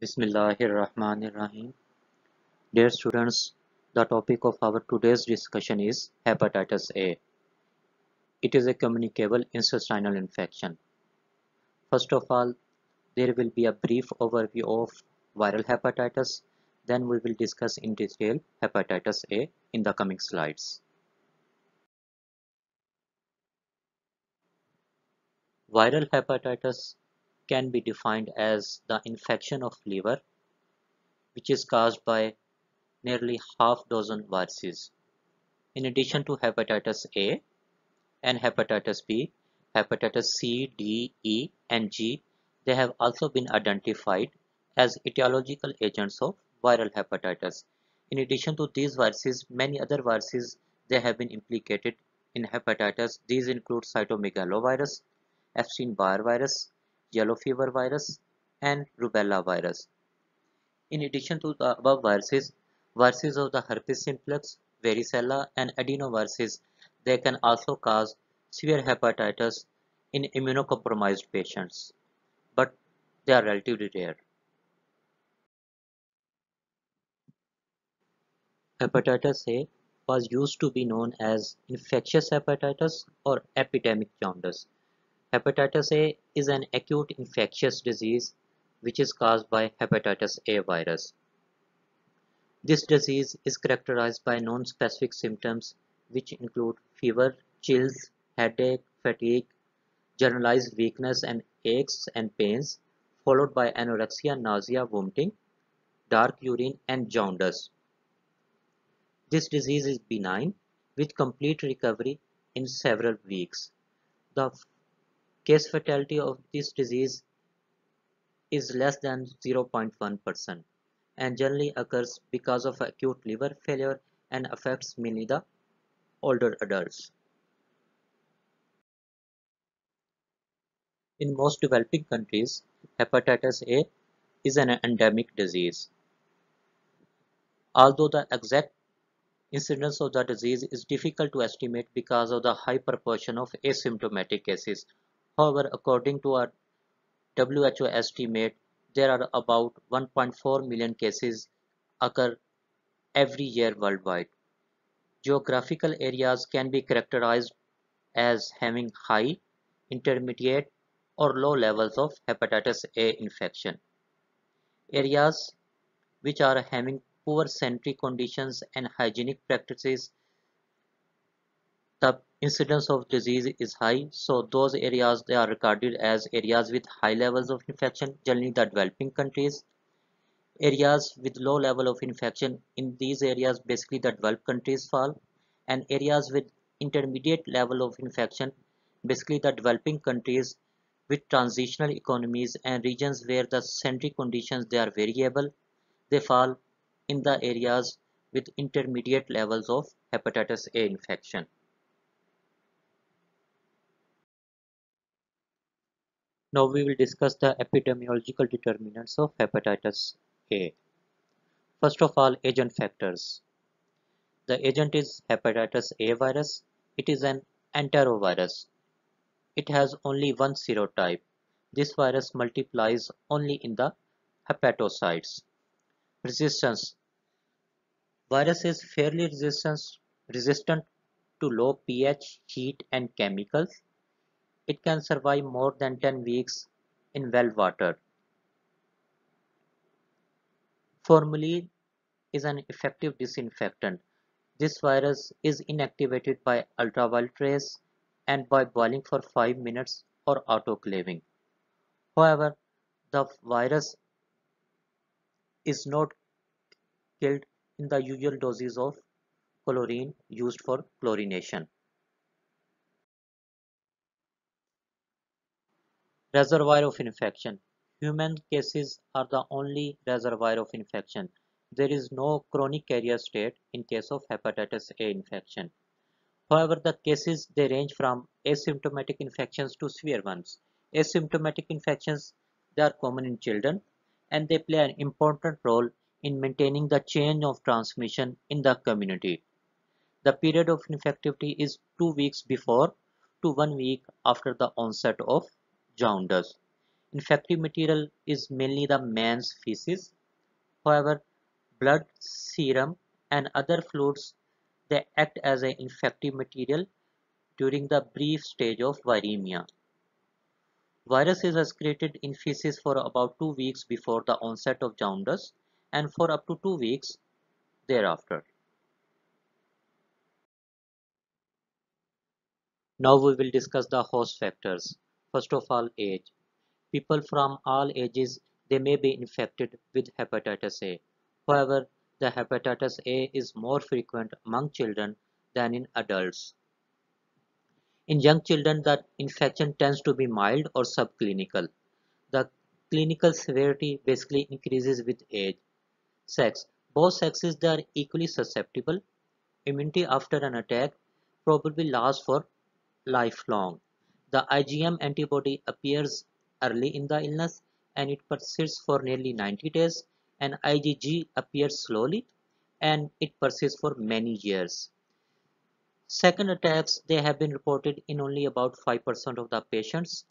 Bismillahirrahmanirrahim. Dear students, the topic of our today's discussion is hepatitis A. It is a communicable intestinal infection. First of all, there will be a brief overview of viral hepatitis. Then we will discuss in detail hepatitis A in the coming slides. Viral hepatitis can be defined as the infection of liver which is caused by nearly half dozen viruses. In addition to hepatitis A, and hepatitis B, hepatitis C, D, E, and G, they have also been identified as etiological agents of viral hepatitis. In addition to these viruses, many other viruses they have been implicated in hepatitis. These include cytomegalovirus, Epstein-Barr virus, yellow fever virus, and rubella virus. In addition to the above viruses, viruses of the herpes simplex, varicella, and adenoviruses, they can also cause severe hepatitis in immunocompromised patients, but they are relatively rare. Hepatitis A was used to be known as infectious hepatitis or epidemic jaundice. Hepatitis A is an acute infectious disease which is caused by hepatitis A virus. This disease is characterized by non-specific symptoms which include fever, chills, headache, fatigue, generalized weakness and aches and pains, followed by anorexia, nausea, vomiting, dark urine, and jaundice. This disease is benign with complete recovery in several weeks. The case fatality of this disease is less than 0.1% and generally occurs because of acute liver failure and affects mainly the older adults. In most developing countries, hepatitis A is an endemic disease. Although the exact incidence of the disease is difficult to estimate because of the high proportion of asymptomatic cases. However, according to a WHO estimate, there are about 1.4 million cases occur every year worldwide. Geographical areas can be characterized as having high, intermediate, or low levels of hepatitis A infection. Areas which are having poor sanitary conditions and hygienic practices, the incidence of disease is high. So those areas they are regarded as areas with high levels of infection, generally the developing countries. Areas with low level of infection, in these areas basically the developed countries fall, and areas with intermediate level of infection, basically the developing countries with transitional economies and regions where the sanitary conditions they are variable, they fall in the areas with intermediate levels of hepatitis A infection. Now we will discuss the epidemiological determinants of hepatitis A. First of all, agent factors. The agent is hepatitis A virus. It is an enterovirus. It has only one serotype. This virus multiplies only in the hepatocytes. Resistance. Virus is fairly resistant to low pH, heat, and chemicals. It can survive more than 10 weeks in well water. Formalin is an effective disinfectant. This virus is inactivated by ultraviolet rays and by boiling for 5 minutes or autoclaving. However, the virus is not killed in the usual doses of chlorine used for chlorination. Reservoir of infection. Human cases are the only reservoir of infection. There is no chronic carrier state in case of hepatitis A infection. However, the cases they range from asymptomatic infections to severe ones. Asymptomatic infections they are common in children and they play an important role in maintaining the chain of transmission in the community. The period of infectivity is 2 weeks before to 1 week after the onset of jaundice. Infective material is mainly the man's feces. However, blood, serum, and other fluids, they act as an infective material during the brief stage of viremia. Virus is excreted in feces for about 2 weeks before the onset of jaundice and for up to 2 weeks thereafter. Now we will discuss the host factors. First of all, age. People from all ages, they may be infected with hepatitis A. However, the hepatitis A is more frequent among children than in adults. In young children, the infection tends to be mild or subclinical. The clinical severity basically increases with age. Sex. Both sexes, they are equally susceptible. Immunity after an attack probably lasts for lifelong. The IgM antibody appears early in the illness and it persists for nearly 90 days, and IgG appears slowly and it persists for many years. Second attacks, they have been reported in only about 5% of the patients.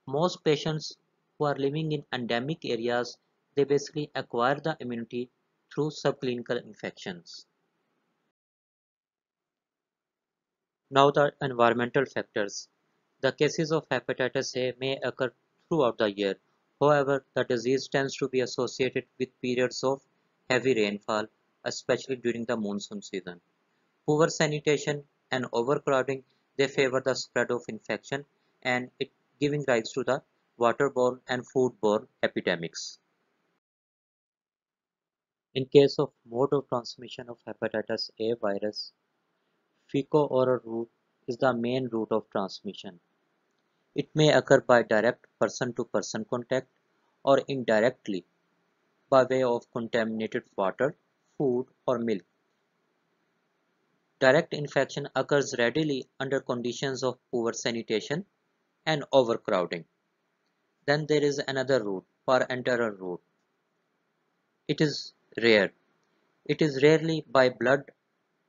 Most patients who are living in endemic areas, they basically acquire the immunity through subclinical infections. Now the environmental factors. The cases of hepatitis A may occur throughout the year. However, the disease tends to be associated with periods of heavy rainfall, especially during the monsoon season. Poor sanitation and overcrowding, they favor the spread of infection and it giving rise to the waterborne and foodborne epidemics. In case of mode of transmission of hepatitis A virus, fecal-oral route is the main route of transmission. It may occur by direct person-to-person contact or indirectly by way of contaminated water, food, or milk. Direct infection occurs readily under conditions of poor sanitation and overcrowding. Then there is another route, parenteral route. It is rare. It is rarely by blood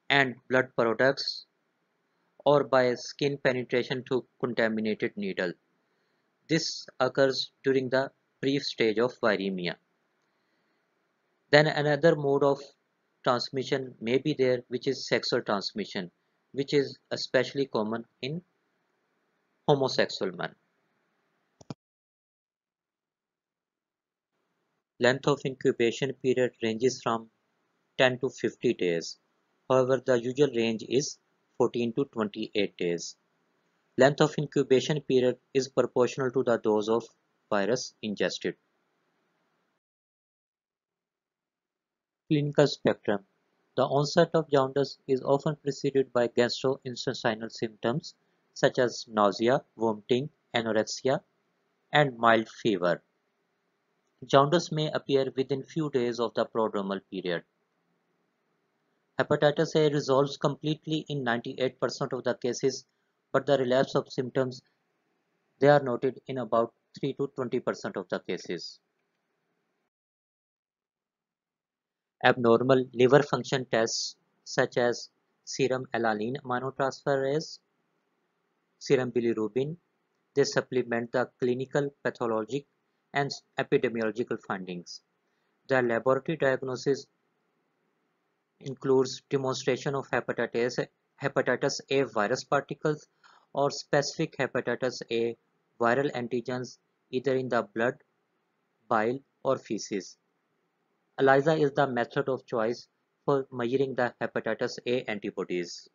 and blood products or by skin penetration to contaminated needle. This occurs during the brief stage of viremia. Then another mode of transmission may be there, which is sexual transmission, which is especially common in homosexual men. Length of incubation period ranges from 10 to 50 days. However, the usual range is 14 to 28 days. Length of incubation period is proportional to the dose of virus ingested. Clinical spectrum. The onset of jaundice is often preceded by gastrointestinal symptoms such as nausea, vomiting, anorexia, and mild fever. Jaundice may appear within few days of the prodromal period. Hepatitis A resolves completely in 98% of the cases, but the relapse of symptoms, they are noted in about 3 to 20% of the cases. Abnormal liver function tests such as serum alanine aminotransferase, serum bilirubin, they supplement the clinical, pathologic, and epidemiological findings. The laboratory diagnosis includes demonstration of hepatitis A virus particles or specific hepatitis A viral antigens either in the blood, bile, or feces. ELISA is the method of choice for measuring the hepatitis A antibodies.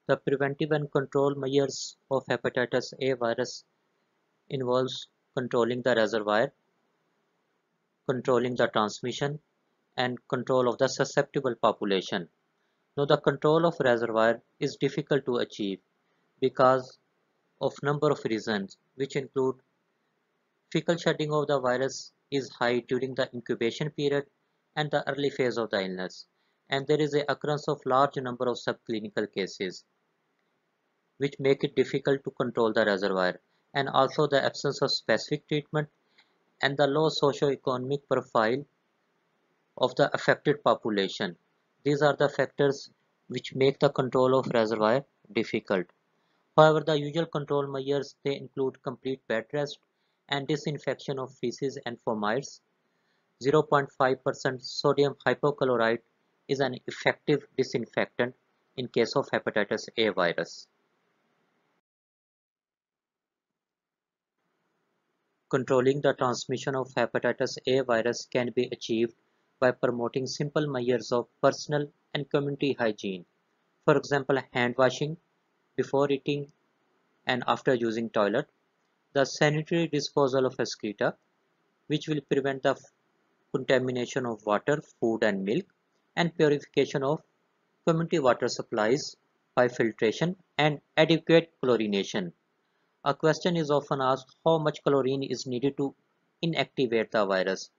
The preventive and control measures of hepatitis A virus involves controlling the reservoir, controlling the transmission, and control of the susceptible population. Now the control of reservoir is difficult to achieve because of number of reasons which include fecal shedding of the virus is high during the incubation period and the early phase of the illness, and there is a occurrence of large number of subclinical cases which make it difficult to control the reservoir, and also the absence of specific treatment and the low socio-economic profile of the affected population. These are the factors which make the control of reservoir difficult. However, the usual control measures they include complete bed rest and disinfection of feces and fomites. 0.5% sodium hypochlorite is an effective disinfectant in case of hepatitis A virus. Controlling the transmission of hepatitis A virus can be achieved by promoting simple measures of personal and community hygiene. For example, hand washing before eating and after using toilet, the sanitary disposal of excreta, which will prevent the contamination of water, food and milk, and purification of community water supplies by filtration and adequate chlorination. A question is often asked how much chlorine is needed to inactivate the virus.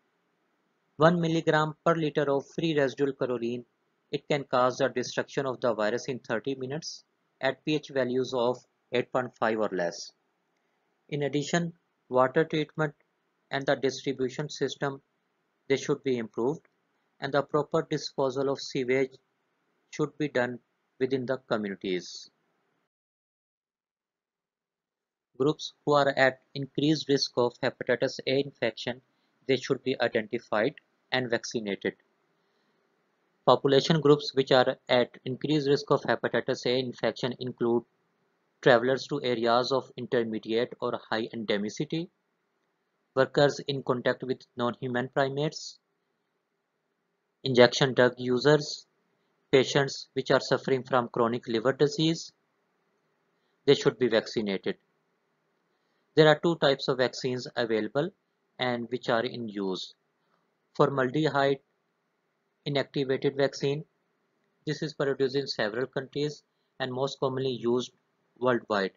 1 milligram per liter of free residual chlorine, it can cause the destruction of the virus in 30 minutes at pH values of 8.5 or less. In addition, water treatment and the distribution system they should be improved, and the proper disposal of sewage should be done within the communities. Groups who are at increased risk of hepatitis A infection, they should be identified and vaccinated. Population groups which are at increased risk of hepatitis A infection include travelers to areas of intermediate or high endemicity, workers in contact with non-human primates, injection drug users, patients which are suffering from chronic liver disease, they should be vaccinated. There are two types of vaccines available and which are in use. Formaldehyde inactivated vaccine. This is produced in several countries and most commonly used worldwide.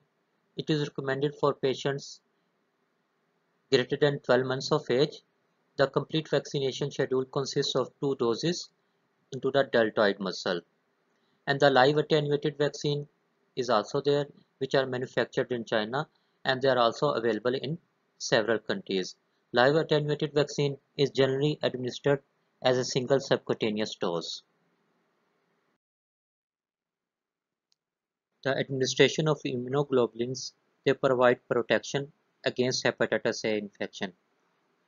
It is recommended for patients greater than 12 months of age. The complete vaccination schedule consists of 2 doses into the deltoid muscle. And the live attenuated vaccine is also there, which are manufactured in China and they are also available in several countries. Live attenuated vaccine is generally administered as a single subcutaneous dose. The administration of immunoglobulins they provide protection against hepatitis A infection.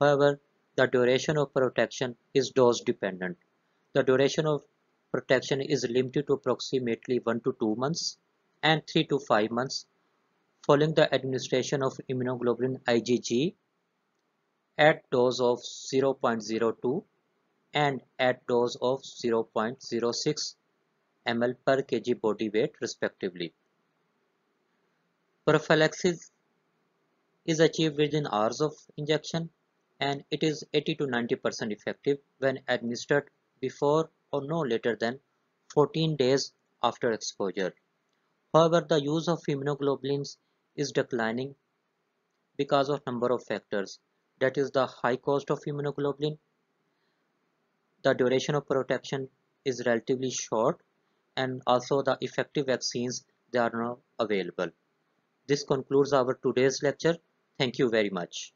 However, the duration of protection is dose dependent. The duration of protection is limited to approximately 1 to 2 months and 3 to 5 months following the administration of immunoglobulin IgG at dose of 0.02 and at dose of 0.06 ml per kg body weight respectively. Prophylaxis is achieved within hours of injection and it is 80 to 90% effective when administered before or no later than 14 days after exposure. However, the use of immunoglobulins is declining because of number of factors. That is the high cost of immunoglobulin, the duration of protection is relatively short, and also the effective vaccines they are not available. This concludes our today's lecture. Thank you very much.